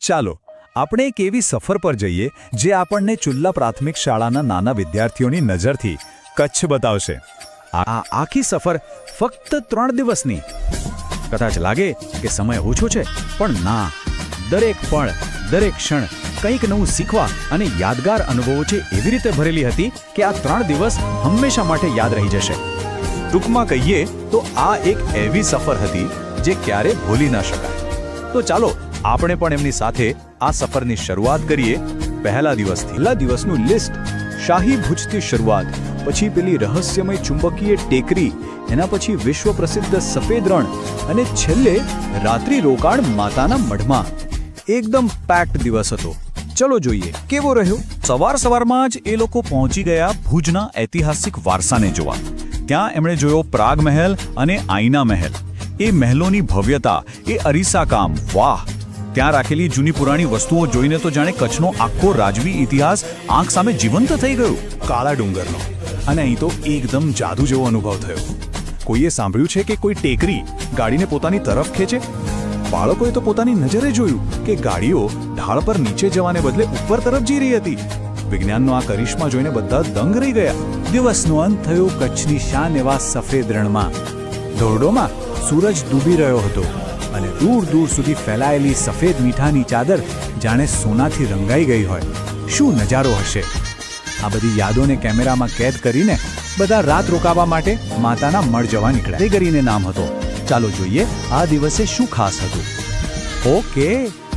ચાલો આપણે એક એવી સફર પર જઈએ જે આપણને ચુલ્લા પ્રાથમિક શાળાના નાના વિદ્યાર્થીઓની નજરથી કચ્છ બતાવશે. આ આખી સફર ફક્ત 3 દિવસની. કદાચ લાગે કે સમય ઓછો છે, પણ ના, દરેક પળ, દરેક ક્ષણ કંઈક નવું શીખવા અને યાદગાર અનુભવો છે એવી રીતે ભરેલી હતી કે આ 3 દિવસ હંમેશા માટે યાદ રહી જશે. ટૂંકમાં કહીએ તો આ એક એવી સફર હતી જે ક્યારે ભૂલી ના શકાય. તો ચાલો આપણે પણ એમની સાથે આ સફરની શરૂઆત કરીએ. પહેલા દિવસથી. પહેલા દિવસનું લિસ્ટ. શાહી ભુજથી શરૂઆત, પછી પેલી રહસ્યમય ચુંબકીય ટેકરી, એના પછી વિશ્વ પ્રસિદ્ધ સફેદ રણ અને છેલ્લે રાત્રિ રોકાણ માતાના મઢમાં. એકદમ પેક્ડ દિવસ હતો. ચલો જોઈએ કેવો રહ્યો. સવારમાં જ એ લોકો પહોંચી ગયા ભુજના ઐતિહાસિક વારસાને જોવા. ત્યાં એમણે જોયો પ્રાગ મહેલ અને આઈના મહેલ. એ મહેલોની ભવ્યતા, એ અરીસા કામ, વાહ! ત્યાં રાખેલી જૂની પુરાણી વસ્તુઓ જોઈને તો જાણે કચ્છનો આખો રાજવી ઇતિહાસ આંખ સામે જીવંત થઈ ગયો. કાળા ડુંગરનો. અને અહીં તો એકદમ જાદુ જેવો અનુભવ થયો. કોઈએ સાંભળ્યું છે કે કોઈ ટેકરી ગાડીને પોતાની તરફ ખેંચે. બાળકોએ તો પોતાની નજરે જોયું કે ગાડીઓ ઢાળ પર નીચે જવાને બદલે ઉપર તરફ જઈ રહી હતી. વિજ્ઞાનનો આ કરિશ્મા જોઈને બધા દંગ રહી ગયા. દિવસનો અંત થયો કચ્છની શાન એવા સફેદ રણમાં. ધોરડોમાં સૂરજ ડૂબી રહ્યો હતો અને દૂર દૂર સુધી ફેલાયેલી સફેદ મીઠાની ચાદર જાણે સોનાથી રંગાઈ ગઈ હોય. શું નજારો હશે! આ બધી યાદોને કેમેરામાં કેદ કરીને બધા રાત રોકાવા માટે માતાના મઢ જવા નીકળ્યા. તે કરીને નામ હતો. ચાલો જોઈએ આ દિવસે શું ખાસ હતું. ઓકે,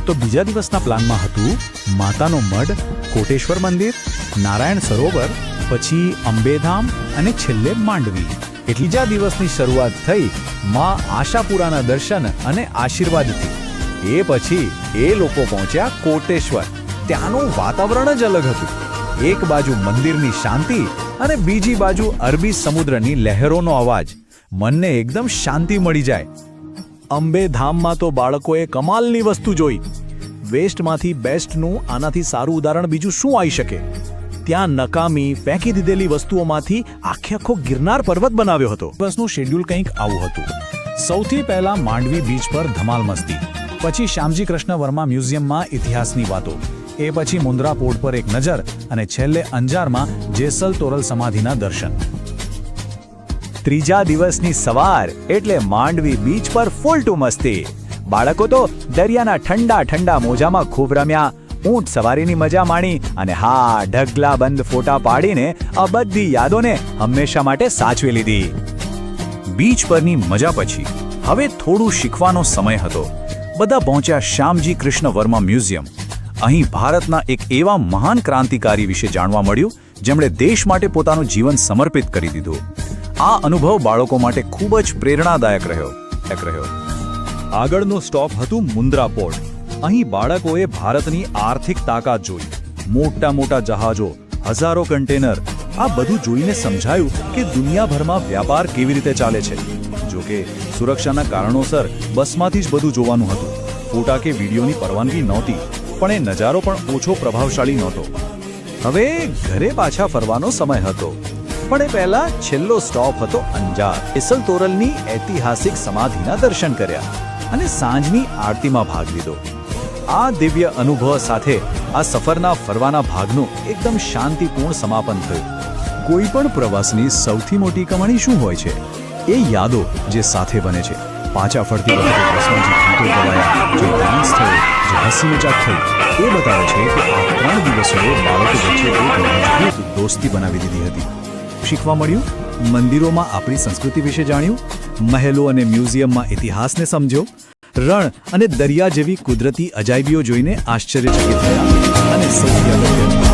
તો બીજા દિવસના પ્લાનમાં હતું માતાનો મઢ, કોટેશ્વર મંદિર, નારાયણ સરોવર, પછી અંબેધામ અને છેલ્લે માંડવી. ત્રીજા દિવસની શરૂઆત થઈ માં આશાપુરાના દર્શન અને આશીર્વાદથી. એ પછી એ લોકો પહોંચ્યા કોટેશ્વર. ત્યાંનું વાતાવરણ જ અલગ હતું. એક બાજુ મંદિરની શાંતિ અને બીજી બાજુ અરબી સમુદ્રની લહેરોનો અવાજ. મનને એકદમ શાંતિ મળી જાય. અંબેધામમાં તો બાળકોએ કમાલની વસ્તુ જોઈ. વેસ્ટમાંથી બેસ્ટનું આનાથી સારું ઉદાહરણ બીજું શું આવી શકે. ત્યાં નકામી ફેંકી દીધેલી વસ્તુઓમાંથી આખો ગિરનાર પર્વત બનાવ્યો હતો. બસનું શેડ્યુલ કંઈક આવું હતું. સૌથી પહેલા માંડવી બીચ પર ધમાલ મસ્તી, પછી શ્યામજી કૃષ્ણ વર્મા મ્યુઝિયમમાં ઇતિહાસની વાતો, એ પછી મુન્દ્રા પોર્ટ પર એક નજર અને છેલ્લે અંજારમાં જેસલ તોરલ સમાધિના દર્શન. ત્રીજા દિવસની સવાર એટલે માંડવી બીચ પર ફૂલ ટુ મસ્તી. બાળકો તો દરિયાના ઠંડા ઠંડા મોજામાં ખૂબ રમ્યા, ઊંટ સવારીની મજા માણી અને હા, ઢગલા બંધ ફોટા પાડીને આ બધી યાદોને હંમેશા માટે સાચવી લીધી. બીચ પરની મજા પછી હવે થોડું શીખવાનો સમય હતો. બધા પહોંચ્યા શ્યામજી કૃષ્ણ વર્મા મ્યુઝિયમ. અહીં ભારતના એક એવા મહાન ક્રાંતિકારી વિશે જાણવા મળ્યું જેમણે દેશ માટે પોતાનું જીવન સમર્પિત કરી દીધું. આ અનુભવ બાળકો માટે ખૂબ જ પ્રેરણાદાયક રહ્યો. આગળનો સ્ટોપ હતું મુન્દ્રા પોર્ટ. અહીં બાળકોએ ભારતની આર્થિક તાકાત જોઈ. મોટા મોટા જહાજો, હજારો કન્ટેનર, આ બધું જોઈને સમજાયું કે દુનિયાભરમાં વ્યાપાર કેવી રીતે ચાલે છે. જોકે સુરક્ષાના કારણોસર બસમાંથી જ બધું જોવાનું હતું. ફોટા કે વિડીયોની પરવાનગી નહોતી, પણ એ નજારો પણ ઓછો પ્રભાવશાળી નહોતો. હવે ઘરે પાછા ફરવાનો સમય હતો. પણ એ પહેલા છેલ્લો સ્ટોપ હતો અંજાર. જેસલ તોરલની ઐતિહાસિક સમાધિના દર્શન કર્યા અને સાંજની આરતીમાં ભાગ લીધો. આ દિવ્ય અનુભવ સાથે આ સફરના ફરવાના ભાગનું એકદમ શાંતિપૂર્ણ સમાપન થયું. કોઈ પણ પ્રવાસની સૌથી મોટી કમાણી શું હોય છે? એ યાદો જે સાથે બને છે. પાછા ફરતી વખતે બસમાં જે ગીતો ગવાયા, જે ડાન્સ થયો, જે હસી મજાક થઈ, એ બતાવે છે કે આ 3 દિવસોએ બાળકો વચ્ચે એક મજબૂત દોસ્તી બનાવી દીધી હતી. શીખવા મળ્યું, મંદિરોમાં આપણી સંસ્કૃતિ વિશે જાણ્યું, મહેલો અને મ્યુઝિયમમાં ઇતિહાસને સમજ્યો, રણ અને દરિયા જેવી કુદરતી અજાયબીઓ જોઈને આશ્ચર્યચકિત થયા અને સૌથી અગત્યનું